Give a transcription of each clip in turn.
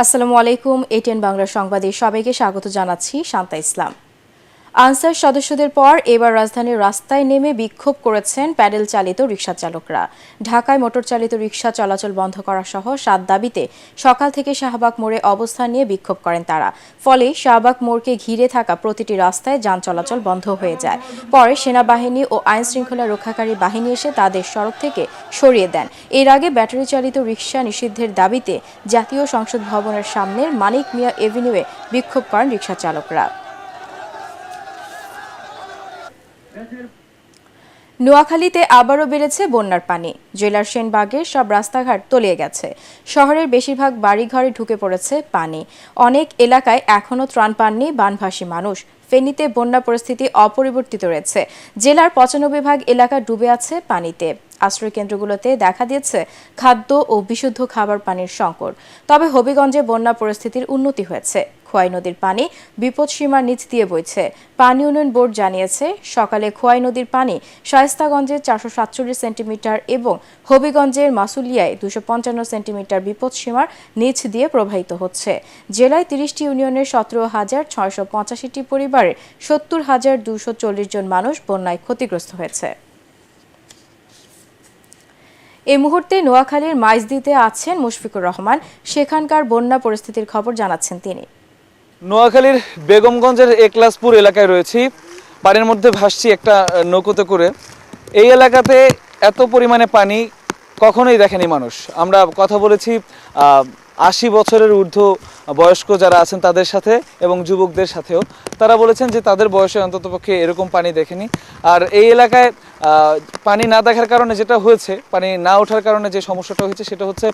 আসসালামু আলাইকুম। এটিএন বাংলা সংবাদে সবাইকে স্বাগত জানাচ্ছি শান্তা ইসলাম। আনসার সদস্যদের পর এবার রাজধানীর রাস্তায় নেমে বিক্ষোভ করেছেন প্যাডেল চালিত রিকশা চালকরা। ঢাকায় মোটর চালিত রিকশা চলাচল বন্ধ করা সহ 7 দাবিতে সকাল থেকে শাহবাগ মোড়ে অবস্থান নিয়ে বিক্ষোভ করেন তারা। ফলে শাহবাগ মোড়কে ঘিরে থাকা প্রতিটি রাস্তায় যান চলাচল বন্ধ হয়ে যায়। পরে সেনাবাহিনী ও আইন শৃঙ্খলা রক্ষাকারী বাহিনী এসে তাদের সড়ক থেকে সরিয়ে দেন। এর আগে ব্যাটারি চালিত রিকশা নিষিদ্ধের দাবিতে জাতীয় সংসদ ভবনের সামনের মানিক মিয়া এভিনিউয়ে বিক্ষোভ করেন রিকশা চালকরা। নোয়াখালীতে আবারও বেড়েছে বন্যার পানি। জেলার সেনবাগের সব রাস্তাঘাট তলিয়ে গেছে। শহরের বেশিরভাগ বাড়িঘরে ঢুকে পড়েছে পানি। অনেক এলাকায় এখনও ত্রাণ পাননি বানভাসী মানুষ। ফেনীতে বন্যা পরিস্থিতি অপরিবর্তিত রয়েছে। জেলার 95% এলাকা ডুবে আছে পানিতে। আশ্রয়কেন্দ্রগুলোতে দেখা দিয়েছে খাদ্য ও বিশুদ্ধ খাবার পানির সংকট। তবে হবিগঞ্জে বন্যা পরিস্থিতির উন্নতি হয়েছে। খোয়াই নদীর পানি বিপদসীমার নিচ দিয়ে বইছে। পানি উন্নয়ন বোর্ড জানিয়েছে, সকালে খোয়াই নদীর পানি শায়েস্তাগঞ্জে 447 সেন্টিমিটার এবং হবিগঞ্জের মাসুলিয়ায় 255 সেন্টিমিটার বিপদসীমার নিচ দিয়ে প্রবাহিত হচ্ছে। জেলায় 30টি ইউনিয়নের 17,685টি পরিবারের 70,240 জন মানুষ বন্যায় ক্ষতিগ্রস্ত হয়েছে। এই মুহূর্তে নোয়াখালীর মাইজদীতে আছেন মুশফিকুর রহমান। সেখানকার বন্যা পরিস্থিতির খবর জানাচ্ছেন তিনি। নোয়াখালীর বেগমগঞ্জের একলাসপুর এলাকায় রয়েছি। পানির মধ্যে ভাসছি একটা নৌকোতে করে। এই এলাকাতে এত পরিমাণে পানি কখনোই দেখেনি মানুষ। আমরা কথা বলেছি 80 বছরের ঊর্ধ্ব বয়স্ক যারা আছেন তাদের সাথে এবং যুবকদের সাথেও। তারা বলেছেন যে তাদের বয়সে অন্ততপক্ষে এরকম পানি দেখেনি। আর এই এলাকায় পানি না দেখার কারণে যেটা হয়েছে, পানি না ওঠার কারণে যে সমস্যাটা হয়েছে সেটা হচ্ছে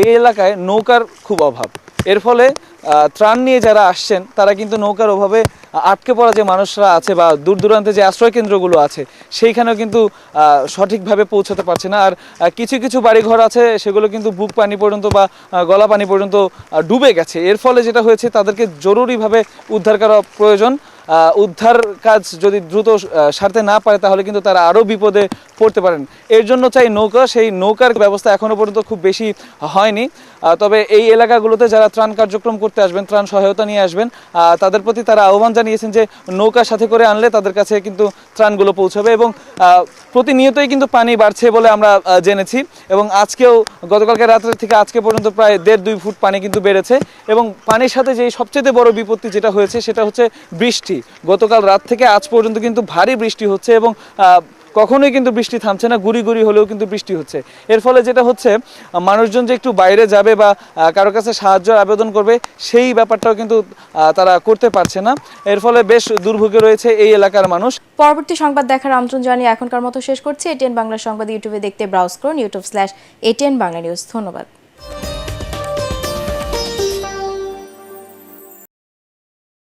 এই এলাকায় নৌকার খুব অভাব। এর ফলে ত্রাণ নিয়ে যারা আসছেন তারা কিন্তু নৌকার অভাবে আটকে পড়া যে মানুষরা আছে বা দূর দূরান্তে যে আশ্রয় কেন্দ্রগুলো আছে সেইখানেও কিন্তু সঠিকভাবে পৌঁছাতে পারছে না। আর কিছু কিছু বাড়িঘর আছে সেগুলো কিন্তু বুক পানি পর্যন্ত বা গলা পানি পর্যন্ত ডুবে গেছে। এর ফলে যেটা হয়েছে তাদেরকে জরুরিভাবে উদ্ধার করা প্রয়োজন। উদ্ধার কাজ যদি দ্রুত সারতে না পারে তাহলে কিন্তু তারা আরও বিপদে পড়তে পারেন। এর জন্য চাই নৌকা। সেই নৌকার ব্যবস্থা এখনও পর্যন্ত খুব বেশি হয়নি। তবে এই এলাকাগুলোতে যারা ত্রাণ কার্যক্রম করতে আসবেন, ত্রাণ সহায়তা নিয়ে আসবেন, তাদের প্রতি তারা আহ্বান জানিয়েছেন যে নৌকার সাথে করে আনলে তাদের কাছে কিন্তু ত্রাণগুলো পৌঁছাবে। এবং প্রতিনিয়তই কিন্তু পানি বাড়ছে বলে আমরা জেনেছি। এবং আজকেও গতকালকে রাত্রের থেকে আজকে পর্যন্ত প্রায় 1.5-2 ফুট পানি কিন্তু বেড়েছে। এবং পানির সাথে যেই সবচেয়ে বড় বিপত্তি যেটা হয়েছে সেটা হচ্ছে বৃষ্টি। গতকাল রাত থেকে আজ পর্যন্ত কিন্তু ভারী বৃষ্টি হচ্ছে এবং কখনোই কিন্তু বৃষ্টি থামছে না, গুড়ি গুড়ি হলেও কিন্তু বৃষ্টি হচ্ছে। এর ফলে যেটা হচ্ছে মানুষজন যে একটু বাইরে যাবে বা কারো কাছে সাহায্য আবেদন করবে সেই ব্যাপারটাও কিন্তু তারা করতে পারছে না। এর ফলে বেশ দুর্ভোগে রয়েছে এই এলাকার মানুষ। পরবর্তী সংবাদ দেখার আমন্ত্রণ জানিয়ে এখনকার মতো শেষ করছি। এটিএন বাংলা সংবাদ ইউটিউবে দেখতে ব্রাউজ করুন youtube/ATN Bangla News। ধন্যবাদ।